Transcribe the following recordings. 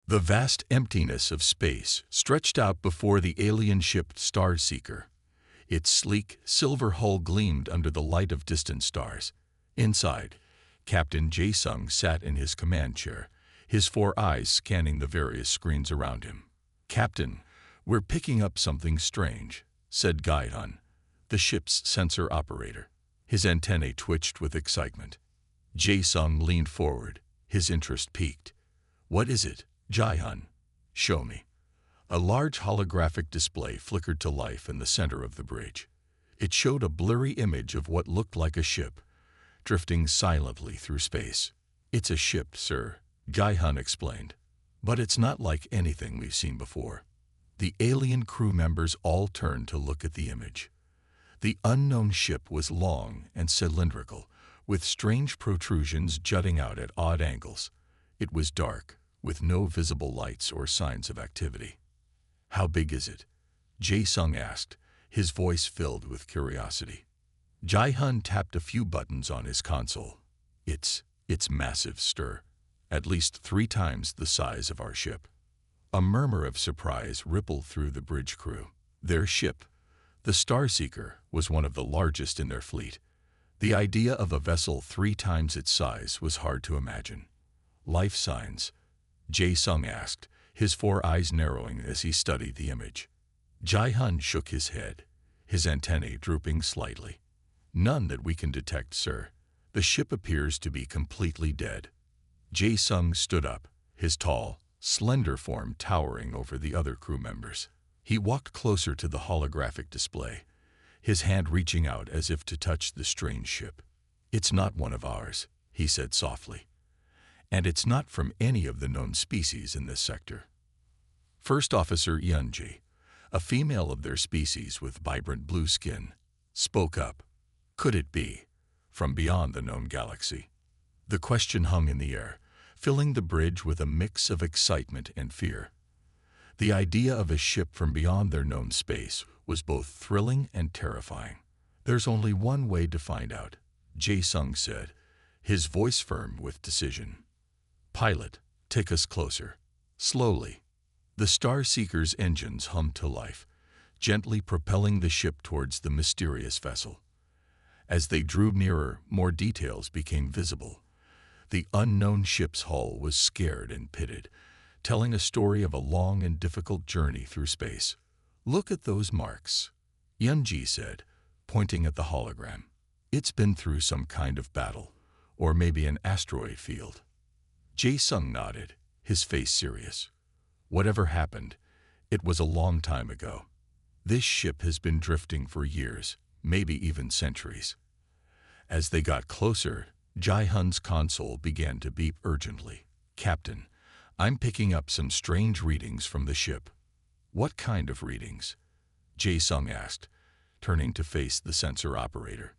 The vast emptiness of space stretched out before the alien ship Starseeker. Its sleek, silver hull gleamed under the light of distant stars. Inside, Captain Jae-sung sat in his command chair, his 4 eyes scanning the various screens around him. "Captain, we're picking up something strange," said Gae-hun, the ship's sensor operator. His antennae twitched with excitement. Jae-sung leaned forward, his interest piqued. "What is it, Jae-hun? Show me." A large holographic display flickered to life in the center of the bridge. It showed a blurry image of what looked like a ship, drifting silently through space. "It's a ship, sir," Gae-hun explained. "But it's not like anything we've seen before." The alien crew members all turned to look at the image. The unknown ship was long and cylindrical, with strange protrusions jutting out at odd angles. It was dark, with no visible lights or signs of activity. "How big is it?" Jae-sung asked, his voice filled with curiosity. Jae-hun tapped a few buttons on his console. It's massive, sir. At least 3 times the size of our ship." A murmur of surprise rippled through the bridge crew. Their ship, the Starseeker, was one of the largest in their fleet. The idea of a vessel 3 times its size was hard to imagine. "Life signs?" Jae-sung asked, his 4 eyes narrowing as he studied the image. Jae-hun shook his head, his antennae drooping slightly. "None that we can detect, sir. The ship appears to be completely dead." Jae-sung stood up, his tall, slender form towering over the other crew members. He walked closer to the holographic display, his hand reaching out as if to touch the strange ship. "It's not one of ours," he said softly. "And it's not from any of the known species in this sector." First Officer Yeonji, a female of their species with vibrant blue skin, spoke up. "Could it be from beyond the known galaxy?" The question hung in the air, filling the bridge with a mix of excitement and fear. The idea of a ship from beyond their known space was both thrilling and terrifying. "There's only one way to find out," Jae-sung said, his voice firm with decision. "Pilot, take us closer." Slowly, the Starseeker's engines hummed to life, gently propelling the ship towards the mysterious vessel. As they drew nearer, more details became visible. The unknown ship's hull was scared and pitted, telling a story of a long and difficult journey through space. "Look at those marks," Yeonji said, pointing at the hologram. "It's been through some kind of battle, or maybe an asteroid field." Jae-sung nodded, his face serious. "Whatever happened, it was a long time ago. This ship has been drifting for years, maybe even centuries." As they got closer, Jae-hun's console began to beep urgently. "Captain, I'm picking up some strange readings from the ship." "What kind of readings?" Jae-sung asked, turning to face the sensor operator.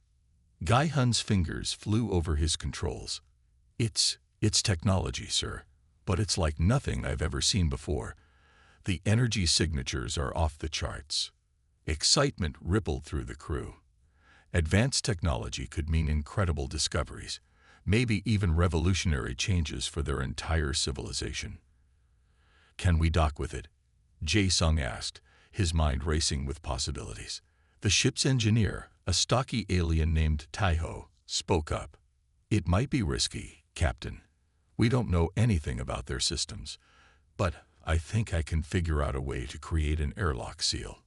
Gae-hun's fingers flew over his controls. It's technology, sir, but it's like nothing I've ever seen before. The energy signatures are off the charts." Excitement rippled through the crew. Advanced technology could mean incredible discoveries, maybe even revolutionary changes for their entire civilization. "Can we dock with it?" Jae-sung asked, his mind racing with possibilities. The ship's engineer, a stocky alien named Taiho, spoke up. "It might be risky, Captain. We don't know anything about their systems, but I think I can figure out a way to create an airlock seal."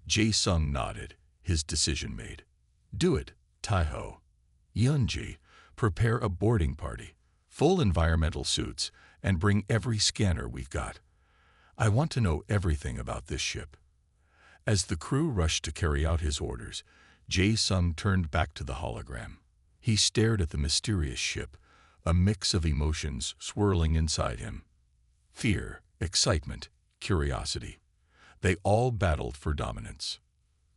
Jae-sung nodded, his decision made. "Do it, Taiho. Yeonji, prepare a boarding party, full environmental suits, and bring every scanner we've got. I want to know everything about this ship." As the crew rushed to carry out his orders, Jae-sung turned back to the hologram. He stared at the mysterious ship, a mix of emotions swirling inside him. Fear, excitement, curiosity. They all battled for dominance.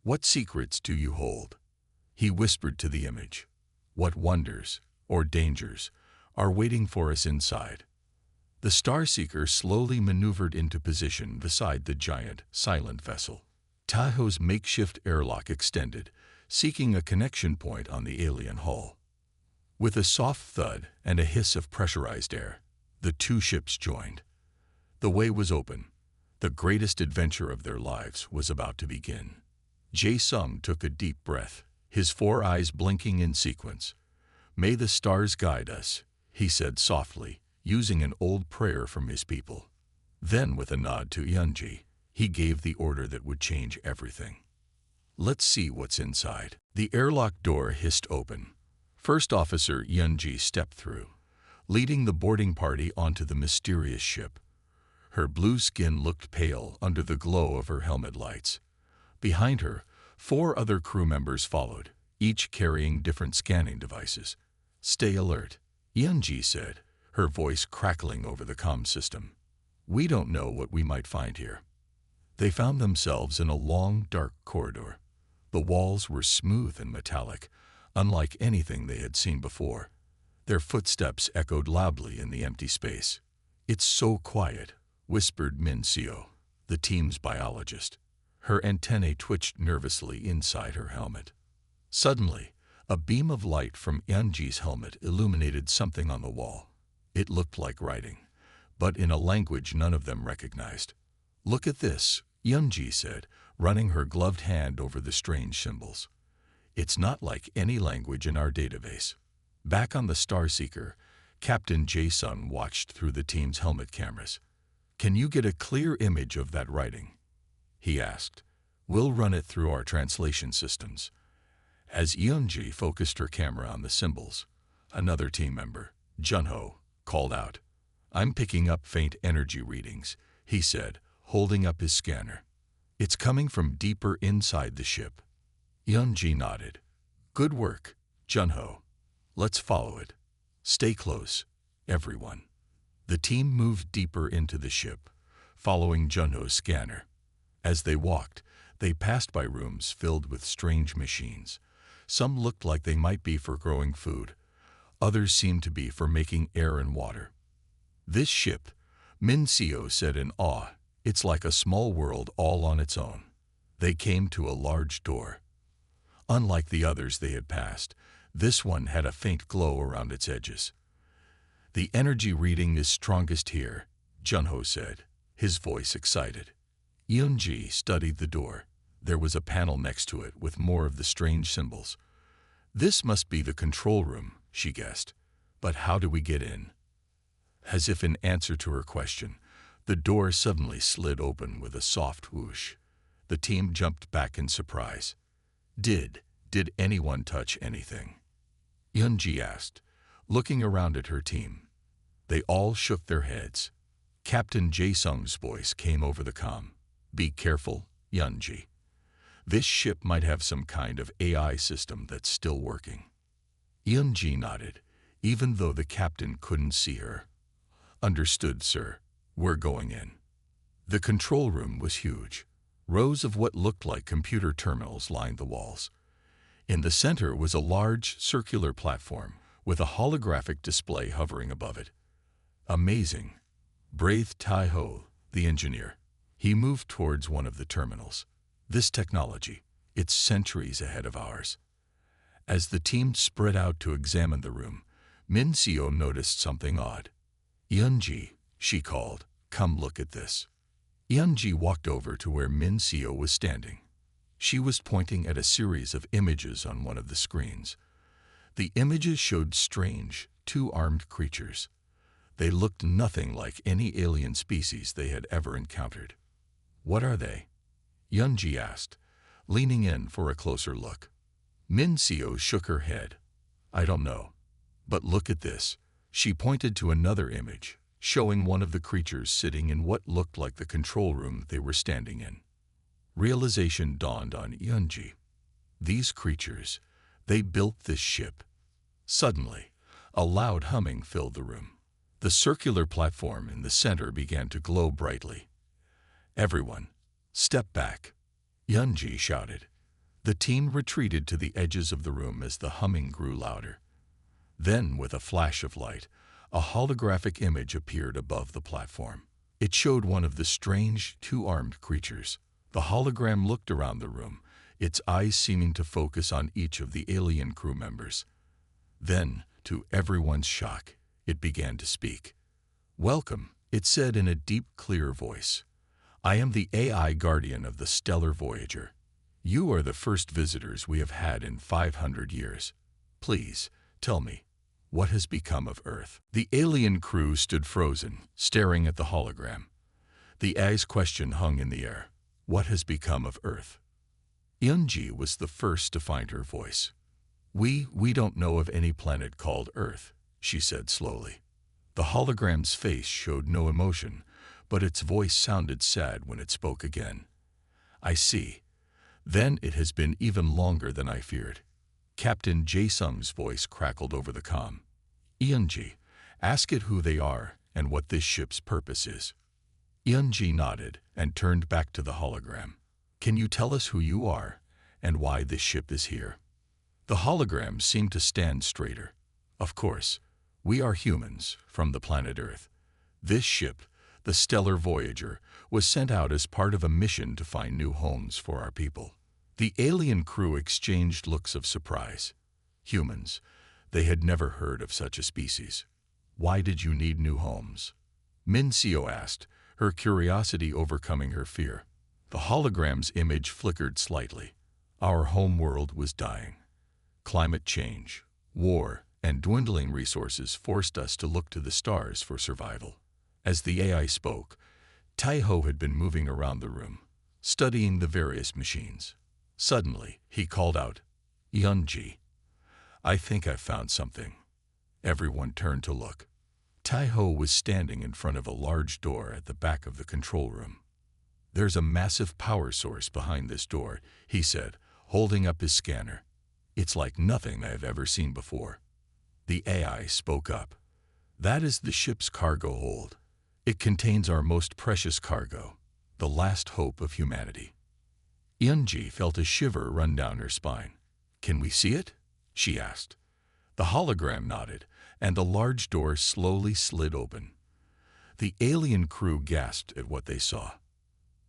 "What secrets do you hold?" He whispered to the image. "What wonders, or dangers, are waiting for us inside?" The Starseeker slowly maneuvered into position beside the giant, silent vessel. Taiho's makeshift airlock extended, seeking a connection point on the alien hull. With a soft thud and a hiss of pressurized air, the 2 ships joined. The way was open. The greatest adventure of their lives was about to begin. Jae-sung took a deep breath, his 4 eyes blinking in sequence. "May the stars guide us," he said softly, using an old prayer from his people. Then, with a nod to Yeonji, he gave the order that would change everything. "Let's see what's inside." The airlock door hissed open. First Officer Yeonji stepped through, leading the boarding party onto the mysterious ship. Her blue skin looked pale under the glow of her helmet lights. Behind her, 4 other crew members followed, each carrying different scanning devices. "Stay alert," Yeonji said, her voice crackling over the comm system. "We don't know what we might find here." They found themselves in a long, dark corridor. The walls were smooth and metallic, unlike anything they had seen before. Their footsteps echoed loudly in the empty space. "It's so quiet," whispered Min Seo, the team's biologist. Her antennae twitched nervously inside her helmet. Suddenly, a beam of light from Yeonji's helmet illuminated something on the wall. It looked like writing, but in a language none of them recognized. "Look at this," Yeonji said, running her gloved hand over the strange symbols. "It's not like any language in our database." Back on the Starseeker, Captain Jae-sung watched through the team's helmet cameras. "Can you get a clear image of that writing?" he asked. "We'll run it through our translation systems." As Yeonji focused her camera on the symbols, another team member, Junho, called out. "I'm picking up faint energy readings," he said, holding up his scanner. "It's coming from deeper inside the ship." Yeonji nodded. "Good work, Junho. Let's follow it. Stay close, everyone." The team moved deeper into the ship, following Junho's scanner. As they walked, they passed by rooms filled with strange machines. Some looked like they might be for growing food. Others seemed to be for making air and water. "This ship," Min Seo said in awe, "it's like a small world all on its own." They came to a large door. Unlike the others they had passed, this one had a faint glow around its edges. "The energy reading is strongest here," Junho said, his voice excited. Yeonji studied the door. There was a panel next to it with more of the strange symbols. "This must be the control room," she guessed. "But how do we get in?" As if in answer to her question, the door suddenly slid open with a soft whoosh. The team jumped back in surprise. Did anyone touch anything?" Yeonji asked, looking around at her team. They all shook their heads. Captain Jae-sung's voice came over the comm. "Be careful, Yeonji. This ship might have some kind of AI system that's still working." Yeonji nodded, even though the captain couldn't see her. "Understood, sir. We're going in." The control room was huge. Rows of what looked like computer terminals lined the walls. In the center was a large, circular platform with a holographic display hovering above it. "Amazing," breathed Tai-ho, the engineer. He moved towards one of the terminals. "This technology, it's centuries ahead of ours." As the team spread out to examine the room, Min Seo noticed something odd. "Yeonji," she called, "come look at this." Yeonji walked over to where Min Seo was standing. She was pointing at a series of images on one of the screens. The images showed strange, 2-armed creatures. They looked nothing like any alien species they had ever encountered. "What are they?" Yeonji asked, leaning in for a closer look. Min Seo shook her head. "I don't know. But look at this." She pointed to another image, showing one of the creatures sitting in what looked like the control room they were standing in. Realization dawned on Yeonji. These creatures, they built this ship. Suddenly, a loud humming filled the room. The circular platform in the center began to glow brightly. "Everyone, step back," Yeonji shouted. The team retreated to the edges of the room as the humming grew louder. Then, with a flash of light, a holographic image appeared above the platform. It showed one of the strange, 2-armed creatures. The hologram looked around the room, its eyes seeming to focus on each of the alien crew members. Then, to everyone's shock, it began to speak. "Welcome, It said in a deep, clear voice, "I am the AI guardian of the stellar Voyager. You are the first visitors we have had in 500 years. Please, tell me, what has become of Earth?" The alien crew stood frozen, staring at the hologram. The AI's question hung in the air. What has become of Earth? Yunji was the first to find her voice. We don't know of any planet called Earth," she said slowly. The hologram's face showed no emotion, but its voice sounded sad when it spoke again. "I see. Then it has been even longer than I feared." Captain Jae-sung's voice crackled over the comm. "Yunji, ask it who they are and what this ship's purpose is." Yunji nodded and turned back to the hologram. "Can you tell us who you are and why this ship is here?" The hologram seemed to stand straighter. "Of course, we are humans from the planet Earth. This ship, the Stellar Voyager, was sent out as part of a mission to find new homes for our people." The alien crew exchanged looks of surprise. Humans. They had never heard of such a species. "Why did you need new homes?" Min-seo asked, her curiosity overcoming her fear. The hologram's image flickered slightly. "Our home world was dying. Climate change, war, and dwindling resources forced us to look to the stars for survival." As the AI spoke, Taiho had been moving around the room, studying the various machines. Suddenly, he called out, "Yunji, I think I've found something." Everyone turned to look. Taiho was standing in front of a large door at the back of the control room. "There's a massive power source behind this door," he said, holding up his scanner. "It's like nothing I've ever seen before." The AI spoke up. "That is the ship's cargo hold. It contains our most precious cargo, the last hope of humanity." Yunji felt a shiver run down her spine. "Can we see it?" she asked. The hologram nodded, and the large door slowly slid open. The alien crew gasped at what they saw.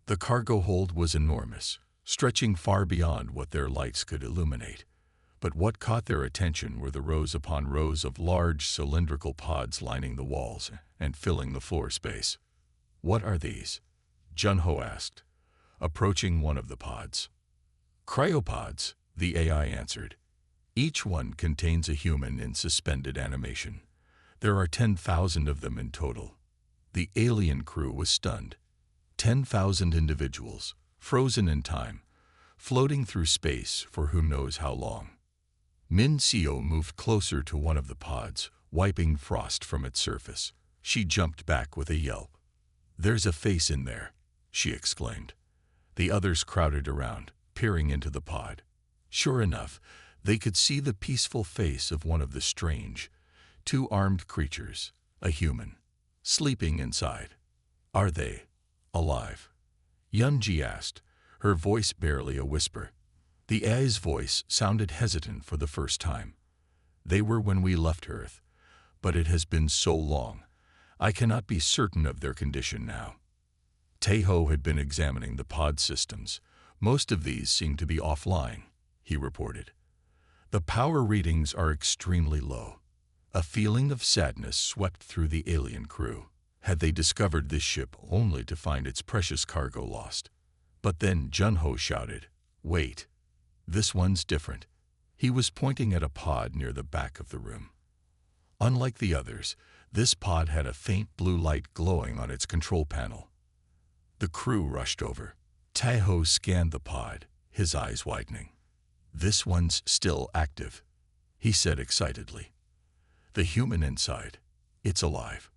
The cargo hold was enormous, stretching far beyond what their lights could illuminate. But what caught their attention were the rows upon rows of large cylindrical pods lining the walls and filling the floor space. "What are these?" Junho asked, approaching one of the pods. "Cryopods," the AI answered. "Each one contains a human in suspended animation. There are 10,000 of them in total." The alien crew was stunned. 10,000 individuals, frozen in time, floating through space for who knows how long. Min-seo moved closer to one of the pods, wiping frost from its surface. She jumped back with a yelp. "There's a face in there," she exclaimed. The others crowded around, peering into the pod. Sure enough, they could see the peaceful face of one of the strange, two-armed creatures, a human, sleeping inside. "Are they alive?" Yunji asked, her voice barely a whisper. The AI's voice sounded hesitant for the first time. "They were when we left Earth, but it has been so long. I cannot be certain of their condition now." Taiho had been examining the pod systems. "Most of these seem to be offline," he reported. "The power readings are extremely low." A feeling of sadness swept through the alien crew. Had they discovered this ship only to find its precious cargo lost? But then Junho shouted, "Wait, this one's different." He was pointing at a pod near the back of the room. Unlike the others, this pod had a faint blue light glowing on its control panel. The crew rushed over. Taiho scanned the pod, his eyes widening. "This one's still active," he said excitedly. "The human inside, it's alive."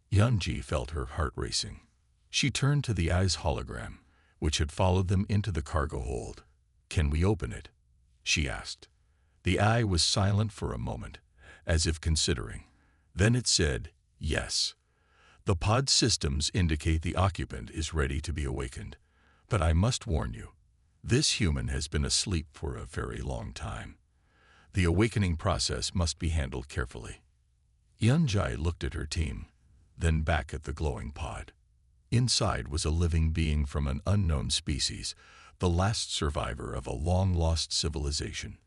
Yunji felt her heart racing. She turned to the AI's hologram, which had followed them into the cargo hold. "Can we open it?" she asked. The AI was silent for a moment, as if considering. Then it said, "Yes. The pod systems indicate the occupant is ready to be awakened. But I must warn you, this human has been asleep for a very long time. The awakening process must be handled carefully." Yunji looked at her team, then back at the glowing pod. Inside was a living being from an unknown species, the last survivor of a long-lost civilization.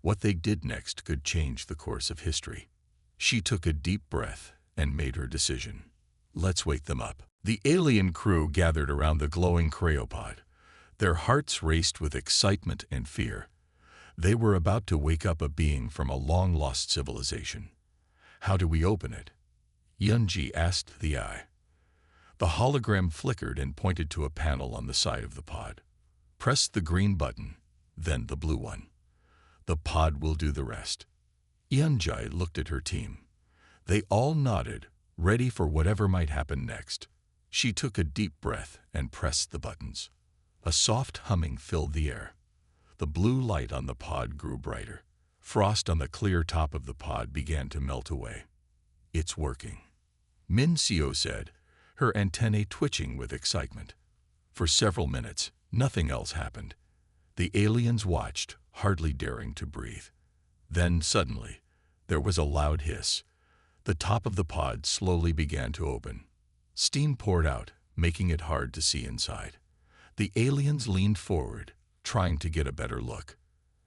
What they did next could change the course of history. She took a deep breath and made her decision. Let's wake them up. The alien crew gathered around the glowing cryopod. Their hearts raced with excitement and fear. They were about to wake up a being from a long-lost civilization. How do we open it? Yunji asked the eye. The hologram flickered and pointed to a panel on the side of the pod. Press the green button, then the blue one. The pod will do the rest. Yunji looked at her team. They all nodded, ready for whatever might happen next. She took a deep breath and pressed the buttons. A soft humming filled the air. The blue light on the pod grew brighter. Frost on the clear top of the pod began to melt away. It's working, Min-Seo said, her antennae twitching with excitement. For several minutes, nothing else happened. The aliens watched, hardly daring to breathe. Then, suddenly, there was a loud hiss. The top of the pod slowly began to open. Steam poured out, making it hard to see inside. The aliens leaned forward, trying to get a better look.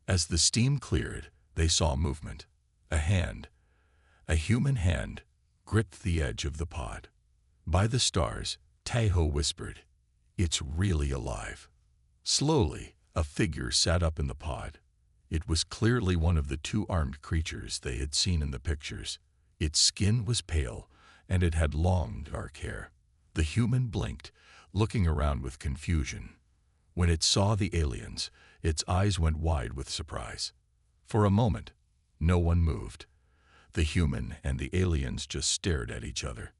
As the steam cleared, they saw movement. A hand, a human hand, gripped the edge of the pod. By the stars, Taeho whispered, "It's really alive." Slowly, a figure sat up in the pod. It was clearly one of the two armed creatures they had seen in the pictures. Its skin was pale, and it had long, dark hair. The human blinked, looking around with confusion. When it saw the aliens, its eyes went wide with surprise. For a moment, no one moved. The human and the aliens just stared at each other.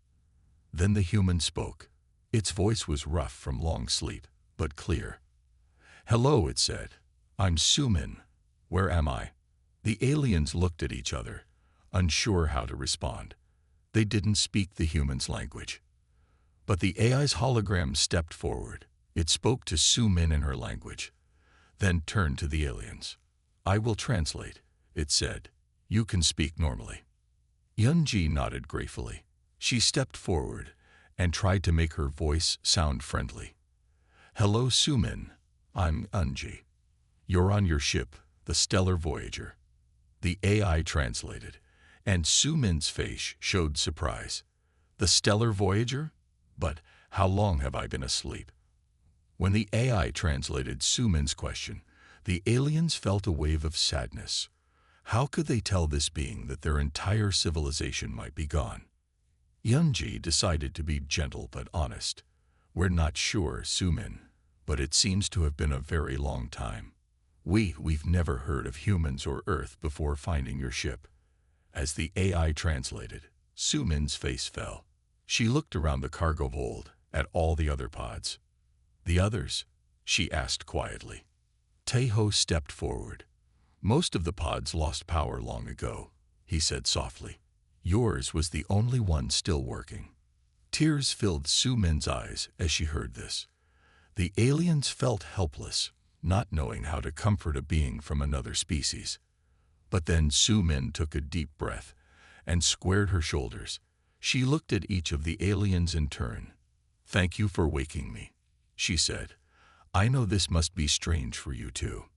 Then the human spoke. Its voice was rough from long sleep, but clear. "Hello," it said. "I'm Sumin. Where am I?" The aliens looked at each other, unsure how to respond. They didn't speak the human's language. But the AI's hologram stepped forward. It spoke to Sumin in her language, then turned to the aliens. "I will translate," it said. "You can speak normally." Yunji nodded gratefully. She stepped forward and tried to make her voice sound friendly. "Hello, Sumin. I'm Yunji. You're on your ship, the Stellar Voyager." The AI translated, and Sumin's face showed surprise. "The Stellar Voyager? But how long have I been asleep?" When the AI translated Sumin's question, the aliens felt a wave of sadness. How could they tell this being that their entire civilization might be gone? Yunji decided to be gentle but honest. "We're not sure, Sumin, but it seems to have been a very long time. We've never heard of humans or Earth before finding your ship." As the AI translated, Sumin's face fell. She looked around the cargo hold at all the other pods. "The others?" she asked quietly. Taeho stepped forward. "Most of the pods lost power long ago," he said softly. "Yours was the only one still working." Tears filled Sumin's eyes as she heard this. The aliens felt helpless, not knowing how to comfort a being from another species. But then Sumin took a deep breath and squared her shoulders. She looked at each of the aliens in turn. "Thank you for waking me," she said. "I know this must be strange for you too."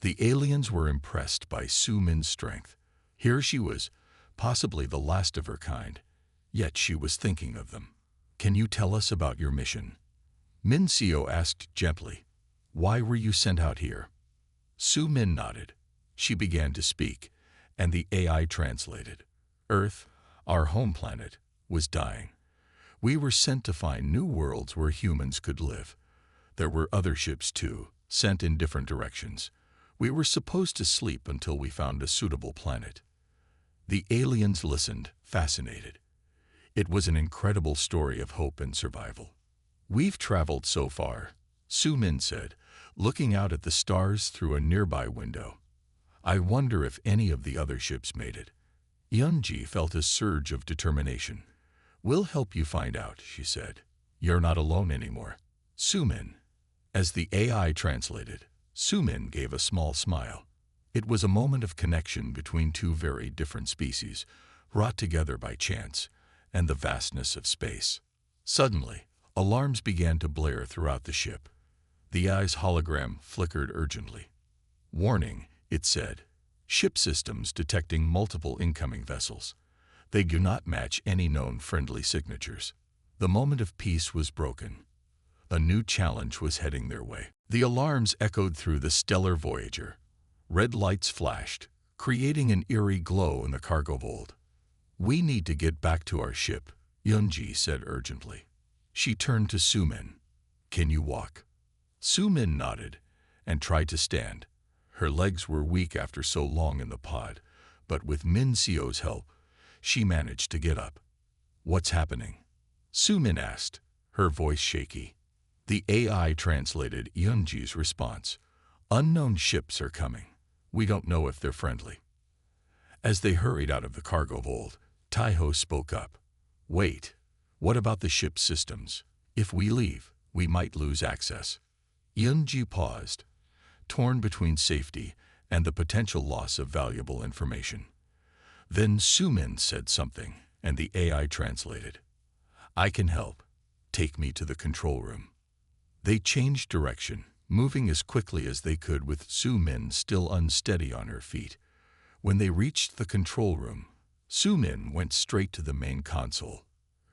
The aliens were impressed by Sumin's strength. Here she was, possibly the last of her kind, yet she was thinking of them. "Can you tell us about your mission?" Min-Seo asked gently. "Why were you sent out here?" Sumin nodded. She began to speak, and the AI translated. "Earth, our home planet, was dying. We were sent to find new worlds where humans could live. There were other ships too, sent in different directions. We were supposed to sleep until we found a suitable planet." The aliens listened, fascinated. It was an incredible story of hope and survival. "We've traveled so far," Sumin said, looking out at the stars through a nearby window. "I wonder if any of the other ships made it." Yunji felt a surge of determination. "We'll help you find out," she said. "You're not alone anymore." "Sumin." As the AI translated, Sumin gave a small smile. It was a moment of connection between two very different species, brought together by chance and the vastness of space. Suddenly, alarms began to blare throughout the ship. The AI's hologram flickered urgently. "Warning," it said. "Ship systems detecting multiple incoming vessels. They do not match any known friendly signatures." The moment of peace was broken. A new challenge was heading their way. The alarms echoed through the stellar Voyager. Red lights flashed, creating an eerie glow in the cargo hold. "We need to get back to our ship," Yunji said urgently. She turned to Sumin. "Can you walk?" Sumin nodded and tried to stand. Her legs were weak after so long in the pod, but with Min Sio's help, she managed to get up. "What's happening?" Sumin asked, her voice shaky. The AI translated Yunji's response. "Unknown ships are coming. We don't know if they're friendly." As they hurried out of the cargo hold, Taiho spoke up. "Wait, what about the ship's systems? If we leave, we might lose access." Yunji paused, torn between safety and the potential loss of valuable information. Then Sumin said something, and the AI translated. "I can help. Take me to the control room." They changed direction, moving as quickly as they could with Sumin still unsteady on her feet. When they reached the control room, Sumin went straight to the main console.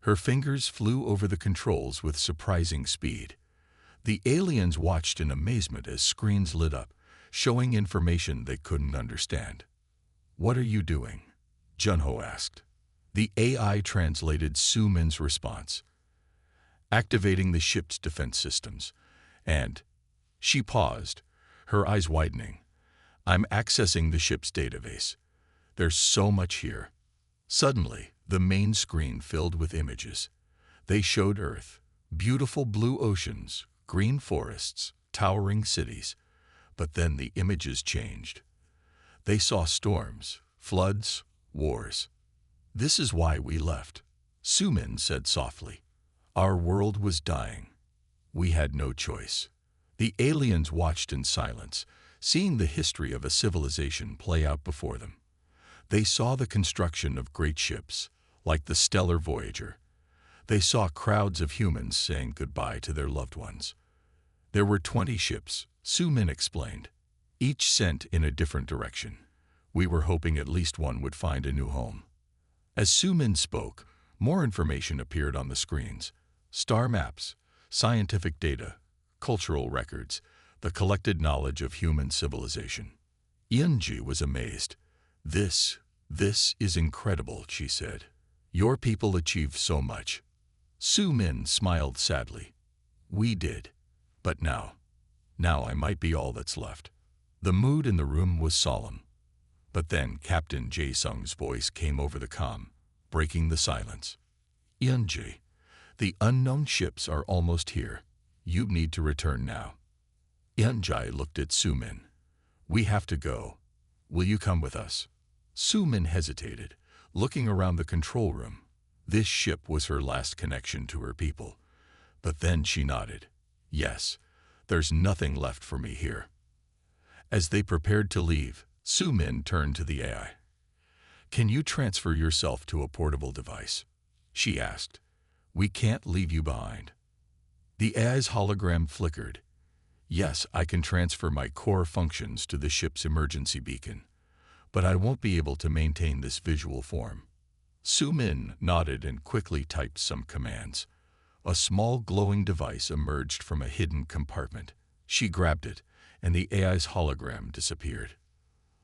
Her fingers flew over the controls with surprising speed. The aliens watched in amazement as screens lit up, showing information they couldn't understand. "What are you doing?" Junho asked. The AI translated Sumin's response. "Activating the ship's defense systems." And she paused, her eyes widening. "I'm accessing the ship's database. There's so much here." Suddenly, the main screen filled with images. They showed Earth, beautiful blue oceans, green forests, towering cities. But then the images changed. They saw storms, floods, wars. "This is why we left," Sumin said softly. "Our world was dying. We had no choice." The aliens watched in silence, seeing the history of a civilization play out before them. They saw the construction of great ships, like the stellar Voyager. They saw crowds of humans saying goodbye to their loved ones. There were 20 ships, Sumin explained, each sent in a different direction. We were hoping at least one would find a new home. As Sumin spoke, more information appeared on the screens. Star maps, scientific data, cultural records, the collected knowledge of human civilization. Yunji was amazed. This is incredible," she said. "Your people achieved so much." Sumin smiled sadly. "We did. But now I might be all that's left." The mood in the room was solemn. But then Captain Jae-sung's voice came over the comm, breaking the silence. "Yunji, the unknown ships are almost here. You need to return now." Yunji looked at Sumin. "We have to go. Will you come with us?" Sumin hesitated, looking around the control room. This ship was her last connection to her people. But then she nodded. "Yes, there's nothing left for me here." As they prepared to leave, Sumin turned to the AI. "Can you transfer yourself to a portable device?" she asked. "We can't leave you behind." The AI's hologram flickered. "Yes, I can transfer my core functions to the ship's emergency beacon, but I won't be able to maintain this visual form." Sumin nodded and quickly typed some commands. A small glowing device emerged from a hidden compartment. She grabbed it, and the AI's hologram disappeared.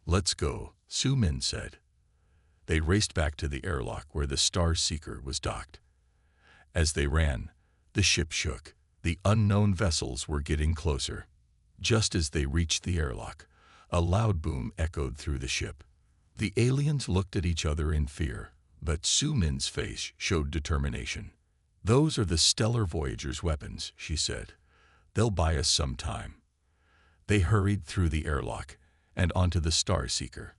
"Let's go," Sumin said. They raced back to the airlock where the Star Seeker was docked. As they ran, the ship shook. The unknown vessels were getting closer. Just as they reached the airlock, a loud boom echoed through the ship. The aliens looked at each other in fear, but Sumin's face showed determination. "Those are the stellar Voyager's weapons," she said. "They'll buy us some time." They hurried through the airlock and onto the Star Seeker.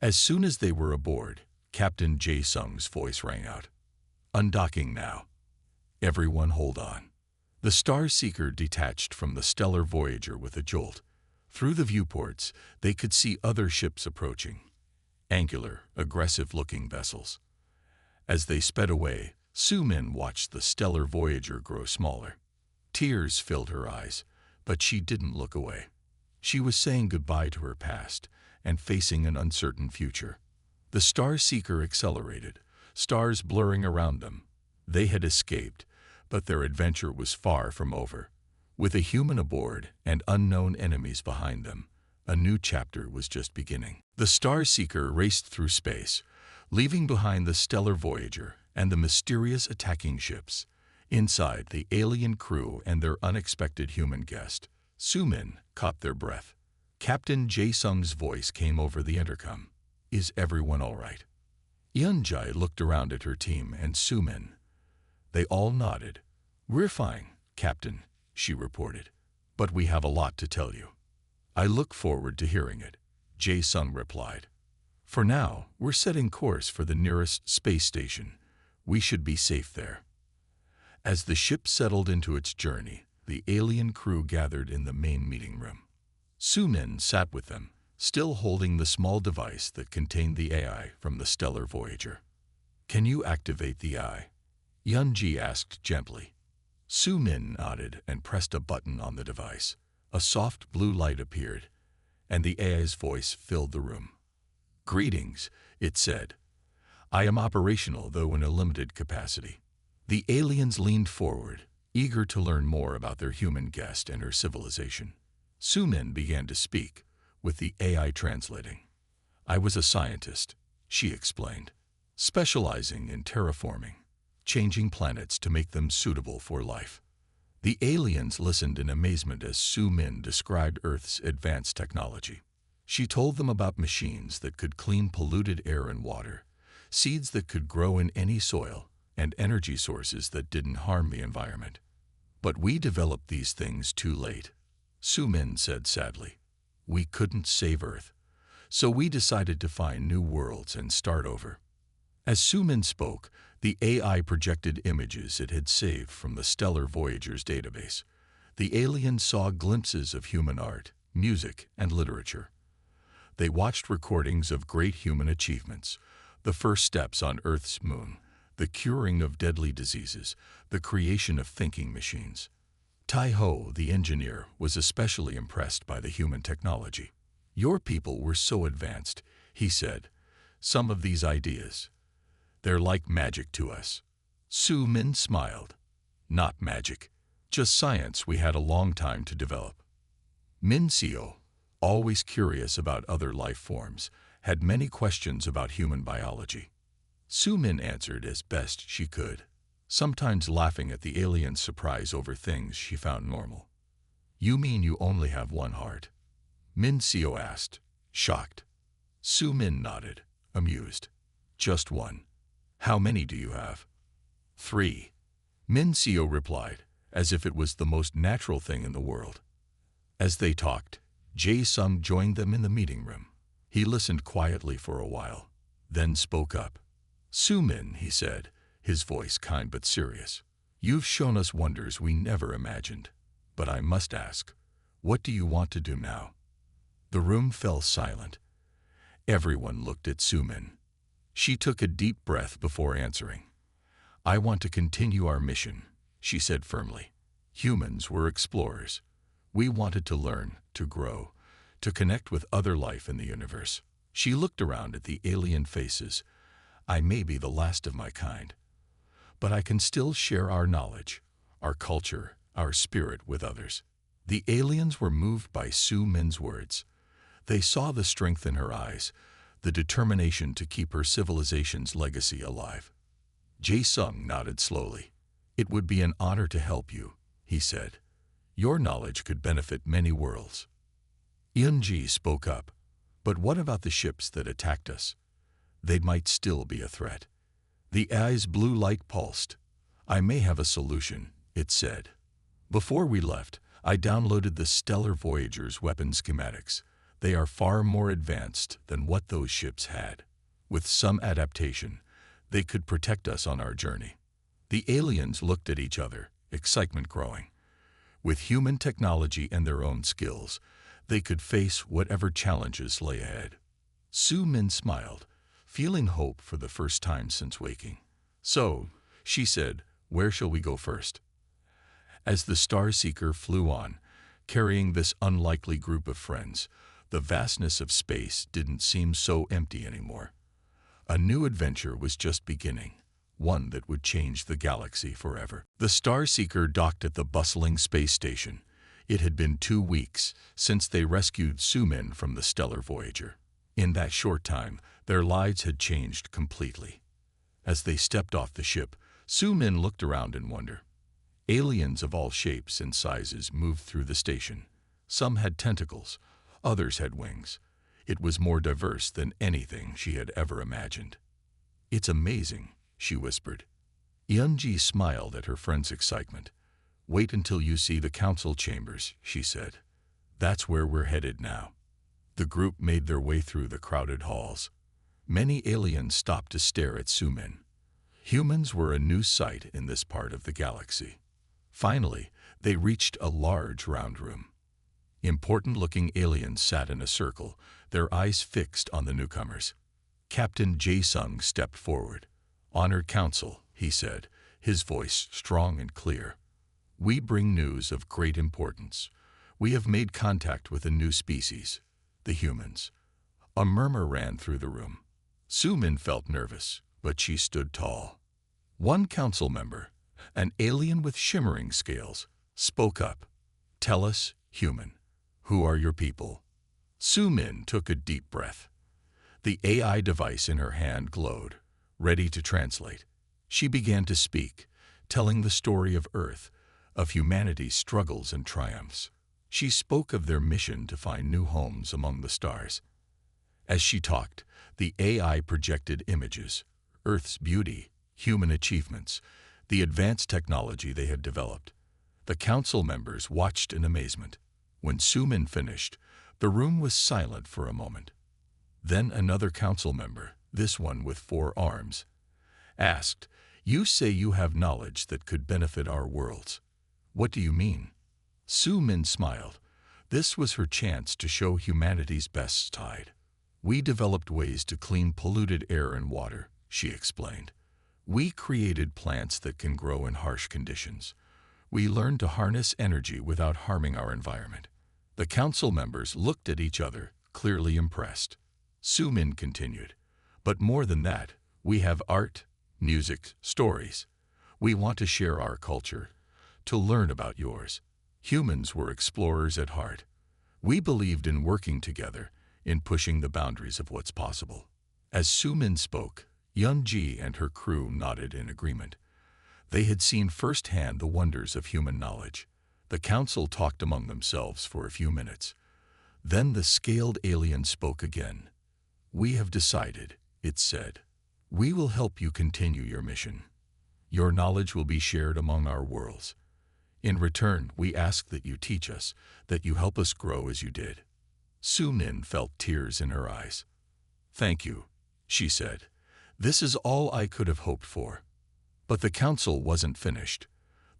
As soon as they were aboard, Captain Jae-sung's voice rang out. "Undocking now. Everyone hold on." The Star Seeker detached from the stellar Voyager with a jolt. Through the viewports, they could see other ships approaching. Angular, aggressive-looking vessels. As they sped away, Sumin watched the stellar Voyager grow smaller. Tears filled her eyes, but she didn't look away. She was saying goodbye to her past and facing an uncertain future. The Star Seeker accelerated, stars blurring around them. They had escaped, but their adventure was far from over. With a human aboard and unknown enemies behind them, a new chapter was just beginning. The Starseeker raced through space, leaving behind the stellar Voyager and the mysterious attacking ships. Inside, the alien crew and their unexpected human guest, Sumin, caught their breath. Captain Jae-sung's voice came over the intercom. "Is everyone all right?" Yeonjae looked around at her team and Sumin. They all nodded. "We're fine, Captain," she reported. "But we have a lot to tell you." "I look forward to hearing it," Jae-sung replied. "For now, we're setting course for the nearest space station. We should be safe there." As the ship settled into its journey, the alien crew gathered in the main meeting room. Sumin sat with them, still holding the small device that contained the AI from the stellar Voyager. "Can you activate the AI?" Yeonji asked gently. Sumin nodded and pressed a button on the device. A soft blue light appeared, and the AI's voice filled the room. "Greetings," it said. "I am operational, though in a limited capacity." The aliens leaned forward, eager to learn more about their human guest and her civilization. Sumin began to speak, with the AI translating. "I was a scientist," she explained, "specializing in terraforming, changing planets to make them suitable for life." The aliens listened in amazement as Sumin described Earth's advanced technology. She told them about machines that could clean polluted air and water, seeds that could grow in any soil, and energy sources that didn't harm the environment. "But we developed these things too late," Sumin said sadly. "We couldn't save Earth, so we decided to find new worlds and start over." As Sumin spoke, the AI projected images it had saved from the stellar Voyager's database. The aliens saw glimpses of human art, music, and literature. They watched recordings of great human achievements, the first steps on Earth's moon, the curing of deadly diseases, the creation of thinking machines. Tai-ho, the engineer, was especially impressed by the human technology. "Your people were so advanced," he said. "Some of these ideas, they're like magic to us." Sumin smiled. "Not magic, just science we had a long time to develop." Min-seo, always curious about other life forms, had many questions about human biology. Sumin answered as best she could, sometimes laughing at the alien's surprise over things she found normal. "You mean you only have one heart?" Min-seo asked, shocked. Sumin nodded, amused. "Just one. How many do you have?" "3. Min-seo replied, as if it was the most natural thing in the world. As they talked, Jae-sung joined them in the meeting room. He listened quietly for a while, then spoke up. "Sumin," he said, his voice kind but serious, "you've shown us wonders we never imagined. But I must ask, what do you want to do now?" The room fell silent. Everyone looked at Sumin. She took a deep breath before answering. "I want to continue our mission," she said firmly. "Humans were explorers. We wanted to learn, to grow, to connect with other life in the universe." She looked around at the alien faces. "I may be the last of my kind, but I can still share our knowledge, our culture, our spirit with others." The aliens were moved by Sumin's words. They saw the strength in her eyes, the determination to keep her civilization's legacy alive. Jae-sung nodded slowly. "It would be an honor to help you," he said. "Your knowledge could benefit many worlds." Yeonji spoke up. "But what about the ships that attacked us? They might still be a threat." The AI's blue light pulsed. "I may have a solution," it said. "Before we left, I downloaded the stellar Voyager's weapon schematics. They are far more advanced than what those ships had. With some adaptation, they could protect us on our journey." The aliens looked at each other, excitement growing. With human technology and their own skills, they could face whatever challenges lay ahead. Sumin smiled, feeling hope for the first time since waking. "So," she said, "where shall we go first?" As the Starseeker flew on, carrying this unlikely group of friends, the vastness of space didn't seem so empty anymore. A new adventure was just beginning, one that would change the galaxy forever. The Starseeker docked at the bustling space station. It had been 2 weeks since they rescued Sumin from the stellar Voyager. In that short time, their lives had changed completely. As they stepped off the ship, Sumin looked around in wonder. Aliens of all shapes and sizes moved through the station. Some had tentacles, others had wings. It was more diverse than anything she had ever imagined. "It's amazing," she whispered. Yunji smiled at her friend's excitement. "Wait until you see the council chambers," she said. "That's where we're headed now." The group made their way through the crowded halls. Many aliens stopped to stare at Sumin. Humans were a new sight in this part of the galaxy. Finally, they reached a large round room. Important-looking aliens sat in a circle, their eyes fixed on the newcomers. Captain Jae-sung stepped forward. "Honored Council," he said, his voice strong and clear. "We bring news of great importance. We have made contact with a new species, the humans." A murmur ran through the room. Sumin felt nervous, but she stood tall. One council member, an alien with shimmering scales, spoke up. "Tell us, human, who are your people?" Sumin took a deep breath. The AI device in her hand glowed, ready to translate. She began to speak, telling the story of Earth, of humanity's struggles and triumphs. She spoke of their mission to find new homes among the stars. As she talked, the AI projected images, Earth's beauty, human achievements, the advanced technology they had developed. The council members watched in amazement. When Sumin finished, the room was silent for a moment. Then another council member, this one with 4 arms, asked, "You say you have knowledge that could benefit our worlds. What do you mean?" Sumin smiled. This was her chance to show humanity's best side. "We developed ways to clean polluted air and water," she explained. "We created plants that can grow in harsh conditions. We learned to harness energy without harming our environment." The council members looked at each other, clearly impressed. Sumin continued, "But more than that, we have art, music, stories. We want to share our culture, to learn about yours." Humans were explorers at heart. We believed in working together, in pushing the boundaries of what's possible. As Sumin spoke, Yunji and her crew nodded in agreement. They had seen firsthand the wonders of human knowledge. The council talked among themselves for a few minutes. Then the scaled alien spoke again. "We have decided," it said. "We will help you continue your mission. Your knowledge will be shared among our worlds. In return, we ask that you teach us, that you help us grow as you did." Sumin felt tears in her eyes. "Thank you," she said. "This is all I could have hoped for." But the council wasn't finished.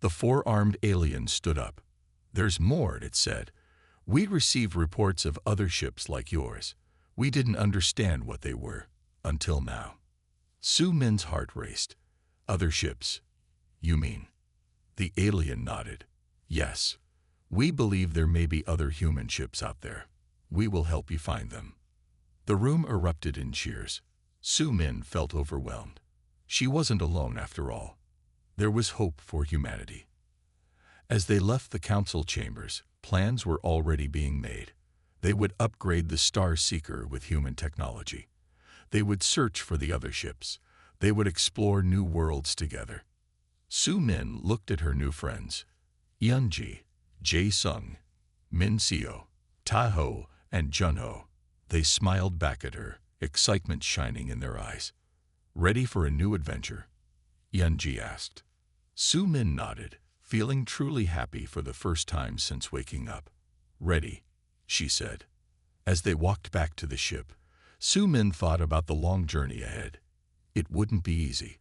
The 4-armed alien stood up. "There's more," it said. "We received reports of other ships like yours. We didn't understand what they were, until now." Sumin's heart raced. "Other ships, you mean?" The alien nodded. "Yes. We believe there may be other human ships out there. We will help you find them." The room erupted in cheers. Sumin felt overwhelmed. She wasn't alone after all. There was hope for humanity. As they left the council chambers, plans were already being made. They would upgrade the Star Seeker with human technology. They would search for the other ships. They would explore new worlds together. Sumin looked at her new friends. Yunji, Jae-sung, Min-seo, Taho, and Junho. They smiled back at her, excitement shining in their eyes. "Ready for a new adventure?" Yunji asked. Sumin nodded, feeling truly happy for the first time since waking up. "Ready," she said. As they walked back to the ship, Sumin thought about the long journey ahead. It wouldn't be easy.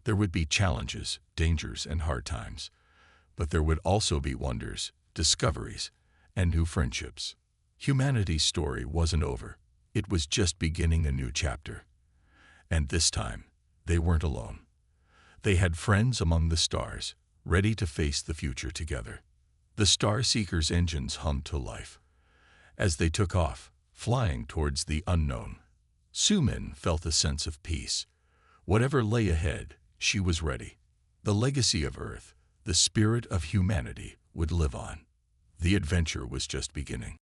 There would be challenges, dangers, and hard times. But there would also be wonders, discoveries, and new friendships. Humanity's story wasn't over. It was just beginning a new chapter. And this time, they weren't alone. They had friends among the stars, ready to face the future together. The Star Seeker's engines hummed to life. As they took off, flying towards the unknown, Sumin felt a sense of peace. Whatever lay ahead, She was ready. The legacy of Earth, the spirit of humanity, would live on. The adventure was just beginning.